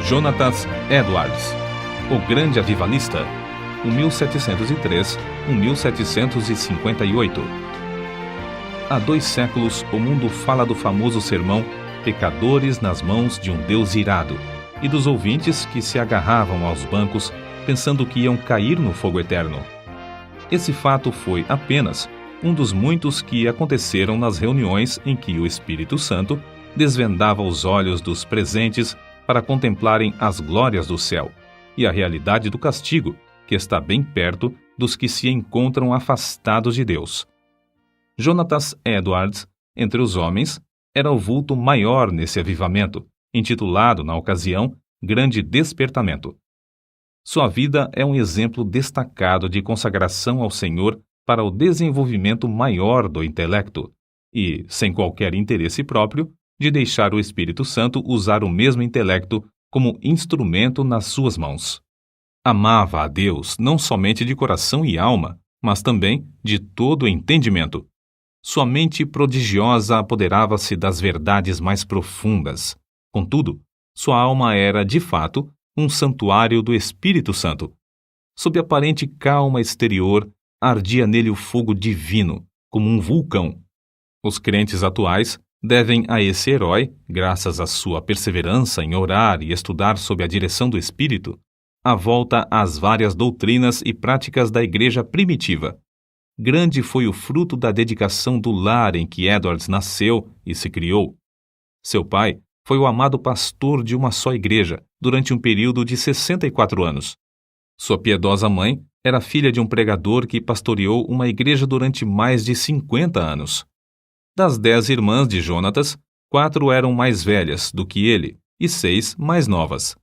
Jonathan Edwards, o grande avivalista, 1703-1758. Há 2 séculos, o mundo fala do famoso sermão Pecadores nas mãos de um Deus irado, e dos ouvintes que se agarravam aos bancos pensando que iam cair no fogo eterno. Esse fato foi apenas um dos muitos que aconteceram nas reuniões em que o Espírito Santo desvendava os olhos dos presentes para contemplarem as glórias do céu e a realidade do castigo, que está bem perto dos que se encontram afastados de Deus. Jonathan Edwards, entre os homens, era o vulto maior nesse avivamento, intitulado, na ocasião, Grande Despertamento. Sua vida é um exemplo destacado de consagração ao Senhor para o desenvolvimento maior do intelecto e, sem qualquer interesse próprio, de deixar o Espírito Santo usar o mesmo intelecto como instrumento nas suas mãos. Amava a Deus não somente de coração e alma, mas também de todo o entendimento. Sua mente prodigiosa apoderava-se das verdades mais profundas. Contudo, sua alma era, de fato, um santuário do Espírito Santo. Sob aparente calma exterior, ardia nele o fogo divino, como um vulcão. Os crentes atuais devem a esse herói, graças à sua perseverança em orar e estudar sob a direção do Espírito, a volta às várias doutrinas e práticas da igreja primitiva. Grande foi o fruto da dedicação do lar em que Edwards nasceu e se criou. Seu pai foi o amado pastor de uma só igreja durante um período de 64 anos. Sua piedosa mãe era filha de um pregador que pastoreou uma igreja durante mais de 50 anos. Das 10 irmãs de Jonatas, 4 eram mais velhas do que ele e 6 mais novas.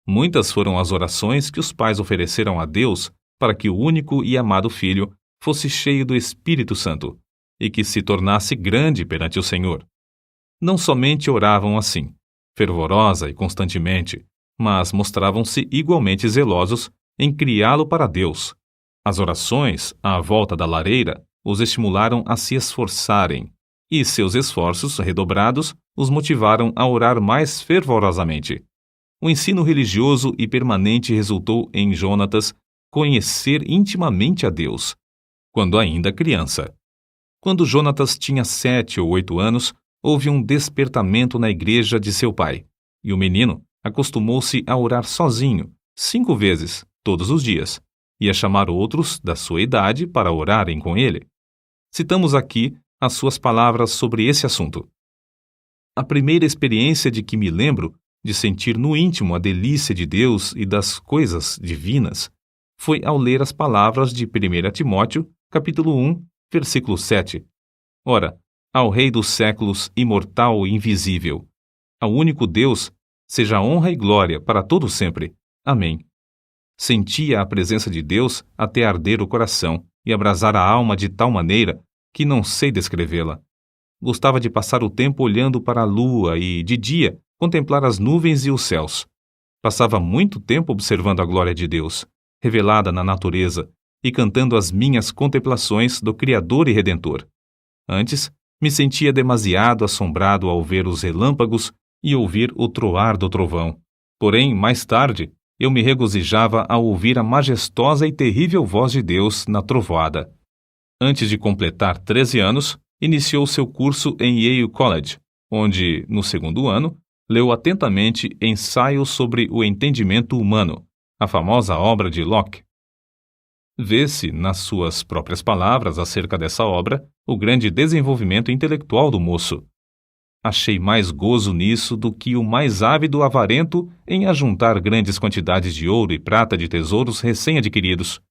Muitas foram as orações que os pais ofereceram a Deus para que o único e amado filho fosse cheio do Espírito Santo e que se tornasse grande perante o Senhor. Não somente oravam assim, fervorosa e constantemente, mas mostravam-se igualmente zelosos em criá-lo para Deus. As orações, à volta da lareira, os estimularam a se esforçarem, e seus esforços redobrados os motivaram a orar mais fervorosamente. O ensino religioso e permanente resultou em Jonatas conhecer intimamente a Deus, quando ainda criança. Quando Jonatas tinha 7 ou 8 anos, houve um despertamento na igreja de seu pai, e o menino acostumou-se a orar sozinho, 5 vezes, todos os dias, e a chamar outros da sua idade para orarem com ele. Citamos aqui as suas palavras sobre esse assunto. A primeira experiência de que me lembro de sentir no íntimo a delícia de Deus e das coisas divinas foi ao ler as palavras de 1 Timóteo, capítulo 1, versículo 7. Ora, ao Rei dos séculos, imortal e invisível, ao único Deus, seja honra e glória para todo sempre. Amém. Sentia a presença de Deus até arder o coração e abrasar a alma de tal maneira que não sei descrevê-la. Gostava de passar o tempo olhando para a lua e, de dia, contemplar as nuvens e os céus. Passava muito tempo observando a glória de Deus, revelada na natureza, e cantando as minhas contemplações do Criador e Redentor. Antes, me sentia demasiado assombrado ao ver os relâmpagos e ouvir o troar do trovão. Porém, mais tarde, eu me regozijava ao ouvir a majestosa e terrível voz de Deus na trovoada. Antes de completar 13 anos, iniciou seu curso em Yale College, onde, no 2º ano, leu atentamente Ensaios sobre o Entendimento Humano, a famosa obra de Locke. Vê-se, nas suas próprias palavras acerca dessa obra, o grande desenvolvimento intelectual do moço. Achei mais gozo nisso do que o mais ávido avarento em ajuntar grandes quantidades de ouro e prata de tesouros recém-adquiridos.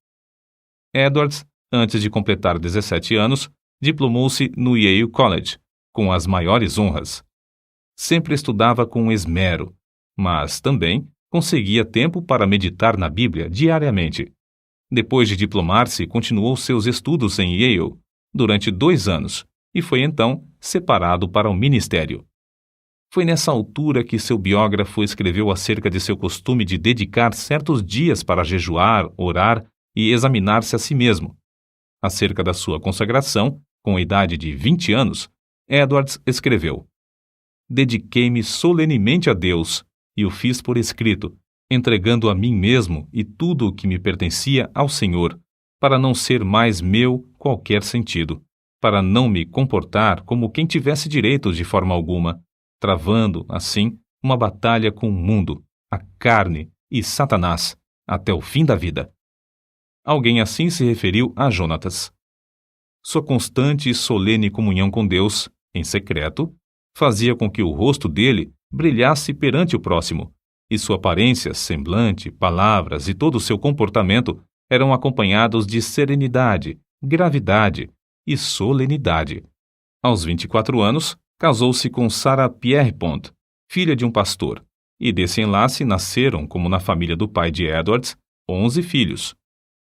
Edwards, antes de completar 17 anos, diplomou-se no Yale College, com as maiores honras. Sempre estudava com esmero, mas também conseguia tempo para meditar na Bíblia diariamente. Depois de diplomar-se, continuou seus estudos em Yale durante 2 anos e foi então separado para o ministério. Foi nessa altura que seu biógrafo escreveu acerca de seu costume de dedicar certos dias para jejuar, orar e examinar-se a si mesmo. Acerca da sua consagração, com a idade de 20 anos, Edwards escreveu: "Dediquei-me solenemente a Deus, e o fiz por escrito, entregando a mim mesmo e tudo o que me pertencia ao Senhor, para não ser mais meu qualquer sentido, para não me comportar como quem tivesse direitos de forma alguma, travando, assim, uma batalha com o mundo, a carne e Satanás, até o fim da vida. Alguém assim se referiu a Jonatas. Sua constante e solene comunhão com Deus, em secreto, fazia com que o rosto dele brilhasse perante o próximo, e sua aparência, semblante, palavras e todo o seu comportamento eram acompanhados de serenidade, gravidade e solenidade. Aos 24 anos, casou-se com Sarah Pierrepont, filha de um pastor, e desse enlace nasceram, como na família do pai de Edwards, 11 filhos.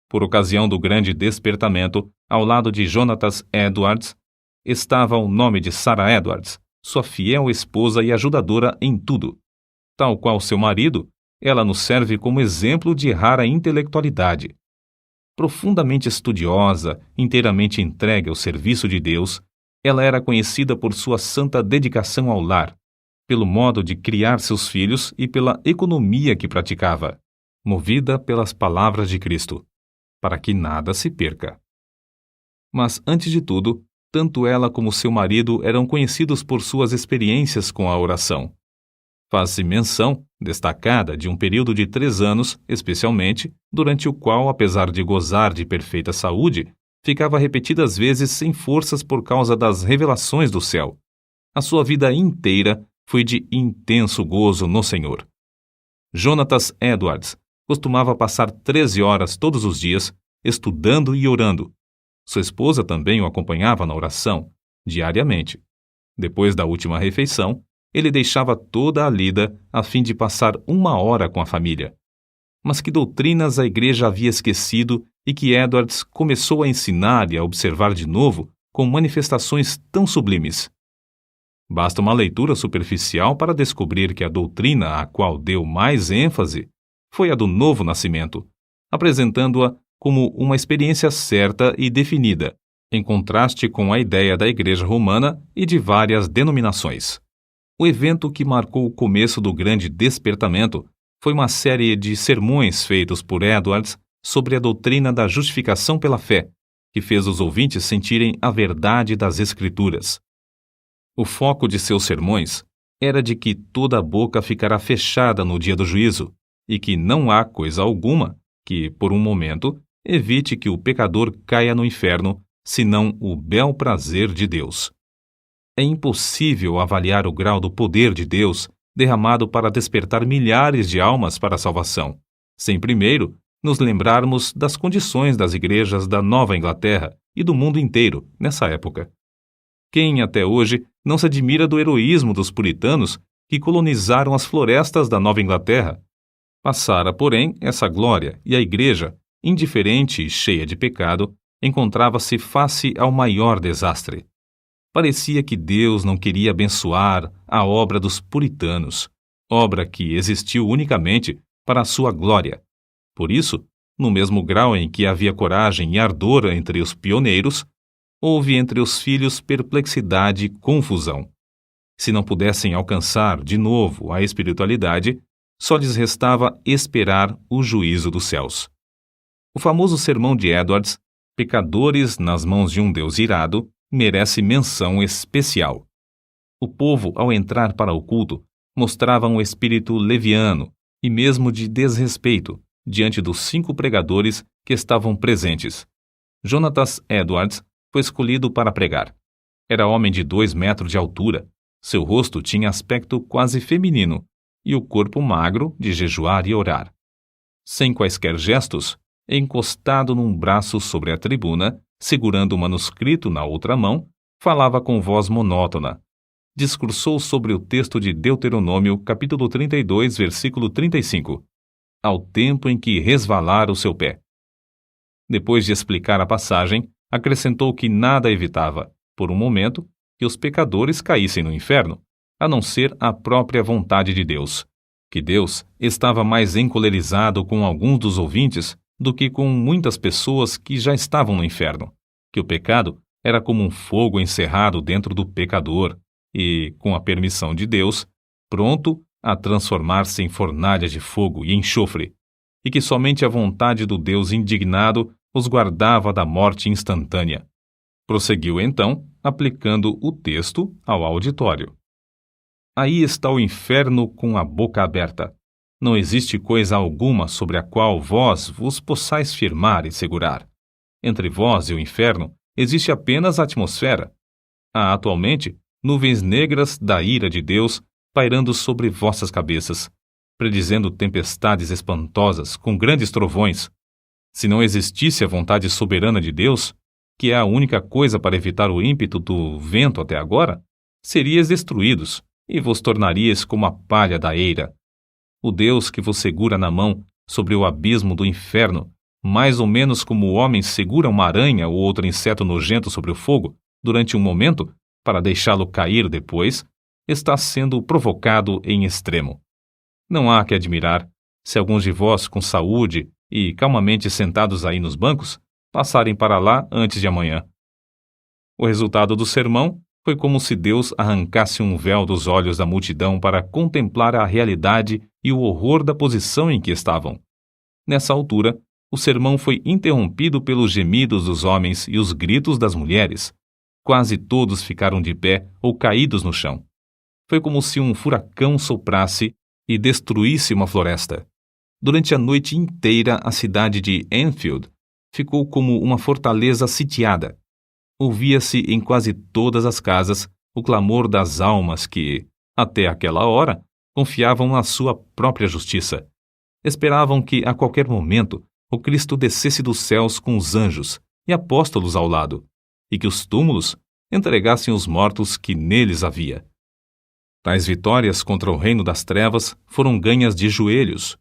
Por ocasião do grande despertamento, ao lado de Jonatas Edwards, estava o nome de Sarah Edwards, sua fiel esposa e ajudadora em tudo. Tal qual seu marido, ela nos serve como exemplo de rara intelectualidade. Profundamente estudiosa, inteiramente entregue ao serviço de Deus, ela era conhecida por sua santa dedicação ao lar, pelo modo de criar seus filhos e pela economia que praticava, movida pelas palavras de Cristo, para que nada se perca. Mas, antes de tudo, tanto ela como seu marido eram conhecidos por suas experiências com a oração. Faz-se menção, destacada, de um período de 3 anos, especialmente, durante o qual, apesar de gozar de perfeita saúde, ficava repetidas vezes sem forças por causa das revelações do céu. A sua vida inteira foi de intenso gozo no Senhor. Jonatas Edwards costumava passar 13 horas todos os dias, estudando e orando. Sua esposa também o acompanhava na oração, diariamente. Depois da última refeição, ele deixava toda a lida a fim de passar 1 hora com a família. Mas que doutrinas a igreja havia esquecido e que Edwards começou a ensinar e a observar de novo com manifestações tão sublimes? Basta uma leitura superficial para descobrir que a doutrina a qual deu mais ênfase foi a do novo nascimento, apresentando-a como uma experiência certa e definida, em contraste com a ideia da Igreja Romana e de várias denominações. O evento que marcou o começo do grande despertamento foi uma série de sermões feitos por Edwards sobre a doutrina da justificação pela fé, que fez os ouvintes sentirem a verdade das Escrituras. O foco de seus sermões era de que toda a boca ficará fechada no dia do juízo, e que não há coisa alguma que, por um momento, evite que o pecador caia no inferno, senão o bel prazer de Deus. É impossível avaliar o grau do poder de Deus derramado para despertar milhares de almas para a salvação, sem primeiro nos lembrarmos das condições das igrejas da Nova Inglaterra e do mundo inteiro nessa época. Quem até hoje não se admira do heroísmo dos puritanos que colonizaram as florestas da Nova Inglaterra? Passara, porém, essa glória e a igreja, indiferente e cheia de pecado, encontrava-se face ao maior desastre. Parecia que Deus não queria abençoar a obra dos puritanos, obra que existiu unicamente para a sua glória. Por isso, no mesmo grau em que havia coragem e ardor entre os pioneiros, houve entre os filhos perplexidade e confusão. Se não pudessem alcançar de novo a espiritualidade, só lhes restava esperar o juízo dos céus. O famoso sermão de Edwards, Pecadores nas mãos de um Deus irado, merece menção especial. O povo, ao entrar para o culto, mostrava um espírito leviano e mesmo de desrespeito diante dos 5 pregadores que estavam presentes. Jonatas Edwards foi escolhido para pregar. Era homem de 2 metros de altura, seu rosto tinha aspecto quase feminino e o corpo magro de jejuar e orar. Sem quaisquer gestos, encostado num braço sobre a tribuna, segurando o manuscrito na outra mão, falava com voz monótona. Discursou sobre o texto de Deuteronômio, capítulo 32, versículo 35, ao tempo em que resvalar o seu pé. Depois de explicar a passagem, acrescentou que nada evitava, por um momento, que os pecadores caíssem no inferno, a não ser a própria vontade de Deus, que Deus estava mais encolerizado com alguns dos ouvintes do que com muitas pessoas que já estavam no inferno, que o pecado era como um fogo encerrado dentro do pecador e, com a permissão de Deus, pronto a transformar-se em fornalha de fogo e enxofre, e que somente a vontade do Deus indignado os guardava da morte instantânea. Prosseguiu então, aplicando o texto ao auditório. Aí está o inferno com a boca aberta. Não existe coisa alguma sobre a qual vós vos possais firmar e segurar. Entre vós e o inferno existe apenas a atmosfera. Há atualmente nuvens negras da ira de Deus pairando sobre vossas cabeças, predizendo tempestades espantosas com grandes trovões. Se não existisse a vontade soberana de Deus, que é a única coisa para evitar o ímpeto do vento até agora, seríeis destruídos e vos tornaríeis como a palha da eira. O Deus que vos segura na mão sobre o abismo do inferno, mais ou menos como o homem segura uma aranha ou outro inseto nojento sobre o fogo durante um momento para deixá-lo cair depois, está sendo provocado em extremo. Não há que admirar se alguns de vós com saúde e calmamente sentados aí nos bancos passarem para lá antes de amanhã. O resultado do sermão foi como se Deus arrancasse um véu dos olhos da multidão para contemplar a realidade e o horror da posição em que estavam. Nessa altura, o sermão foi interrompido pelos gemidos dos homens e os gritos das mulheres. Quase todos ficaram de pé ou caídos no chão. Foi como se um furacão soprasse e destruísse uma floresta. Durante a noite inteira, a cidade de Enfield ficou como uma fortaleza sitiada. Ouvia-se em quase todas as casas o clamor das almas que, até aquela hora, confiavam na sua própria justiça. Esperavam que, a qualquer momento, o Cristo descesse dos céus com os anjos e apóstolos ao lado, e que os túmulos entregassem os mortos que neles havia. Tais vitórias contra o reino das trevas foram ganhas de joelhos.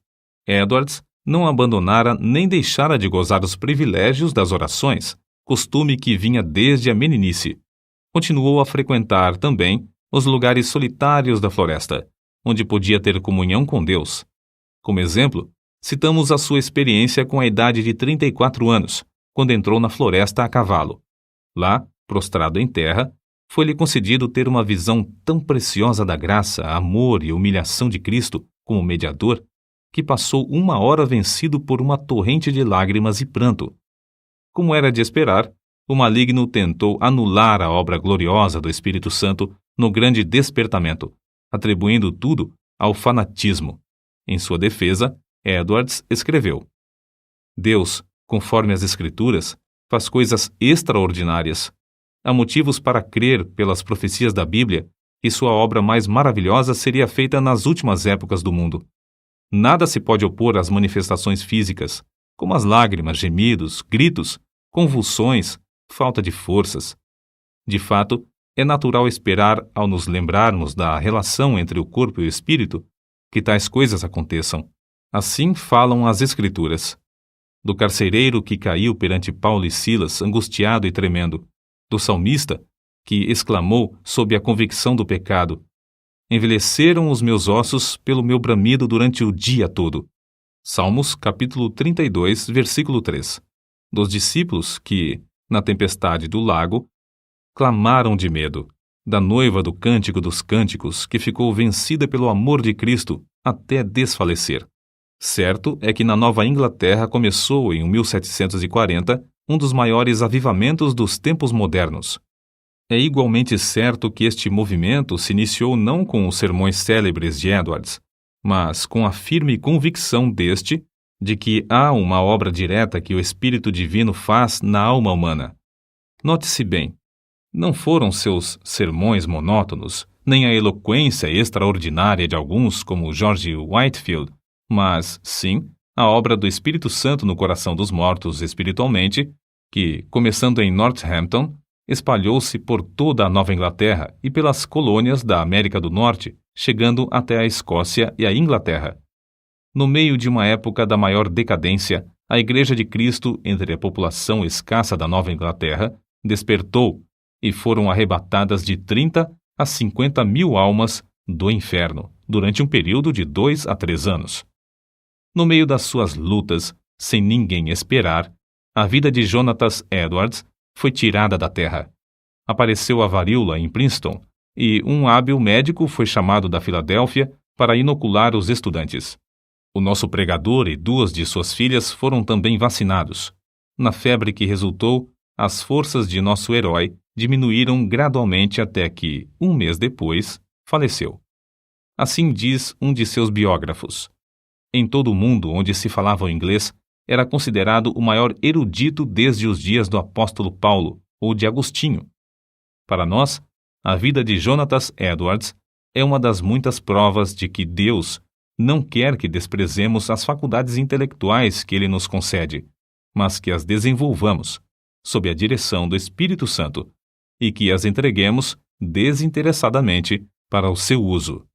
Edwards não abandonara nem deixara de gozar os privilégios das orações, costume que vinha desde a meninice. Continuou a frequentar também os lugares solitários da floresta, onde podia ter comunhão com Deus. Como exemplo, citamos a sua experiência com a idade de 34 anos, quando entrou na floresta a cavalo. Lá, prostrado em terra, foi-lhe concedido ter uma visão tão preciosa da graça, amor e humilhação de Cristo como mediador, que passou 1 hora vencido por uma torrente de lágrimas e pranto. Como era de esperar, o maligno tentou anular a obra gloriosa do Espírito Santo no grande despertamento, atribuindo tudo ao fanatismo. Em sua defesa, Edwards escreveu: Deus, conforme as Escrituras, faz coisas extraordinárias. Há motivos para crer, pelas profecias da Bíblia, que sua obra mais maravilhosa seria feita nas últimas épocas do mundo. Nada se pode opor às manifestações físicas, como as lágrimas, gemidos, gritos, convulsões, falta de forças. De fato, é natural esperar, ao nos lembrarmos da relação entre o corpo e o espírito, que tais coisas aconteçam. Assim falam as Escrituras. Do carcereiro que caiu perante Paulo e Silas, angustiado e tremendo. Do salmista, que exclamou sob a convicção do pecado: envelheceram os meus ossos pelo meu bramido durante o dia todo. Salmos, capítulo 32, versículo 3. Dos discípulos que, na tempestade do lago, clamaram de medo. Da noiva do Cântico dos Cânticos, que ficou vencida pelo amor de Cristo até desfalecer. Certo é que na Nova Inglaterra começou, em 1740, um dos maiores avivamentos dos tempos modernos. É igualmente certo que este movimento se iniciou não com os sermões célebres de Edwards, mas com a firme convicção deste de que há uma obra direta que o Espírito Divino faz na alma humana. Note-se bem, não foram seus sermões monótonos, nem a eloquência extraordinária de alguns como George Whitefield, mas, sim, a obra do Espírito Santo no coração dos mortos espiritualmente, que, começando em Northampton, espalhou-se por toda a Nova Inglaterra e pelas colônias da América do Norte, chegando até a Escócia e a Inglaterra. No meio de uma época da maior decadência, a Igreja de Cristo, entre a população escassa da Nova Inglaterra, despertou e foram arrebatadas de 30 a 50 mil almas do inferno, durante um período de 2 a 3 anos. No meio das suas lutas, sem ninguém esperar, a vida de Jonathan Edwards foi tirada da terra. Apareceu a varíola em Princeton, e um hábil médico foi chamado da Filadélfia para inocular os estudantes. O nosso pregador e 2 de suas filhas foram também vacinados. Na febre que resultou, as forças de nosso herói diminuíram gradualmente até que, um mês depois, faleceu. Assim diz um de seus biógrafos. Em todo o mundo onde se falava o inglês, era considerado o maior erudito desde os dias do apóstolo Paulo ou de Agostinho. Para nós, a vida de Jonathan Edwards é uma das muitas provas de que Deus não quer que desprezemos as faculdades intelectuais que Ele nos concede, mas que as desenvolvamos, sob a direção do Espírito Santo, e que as entreguemos desinteressadamente para o seu uso.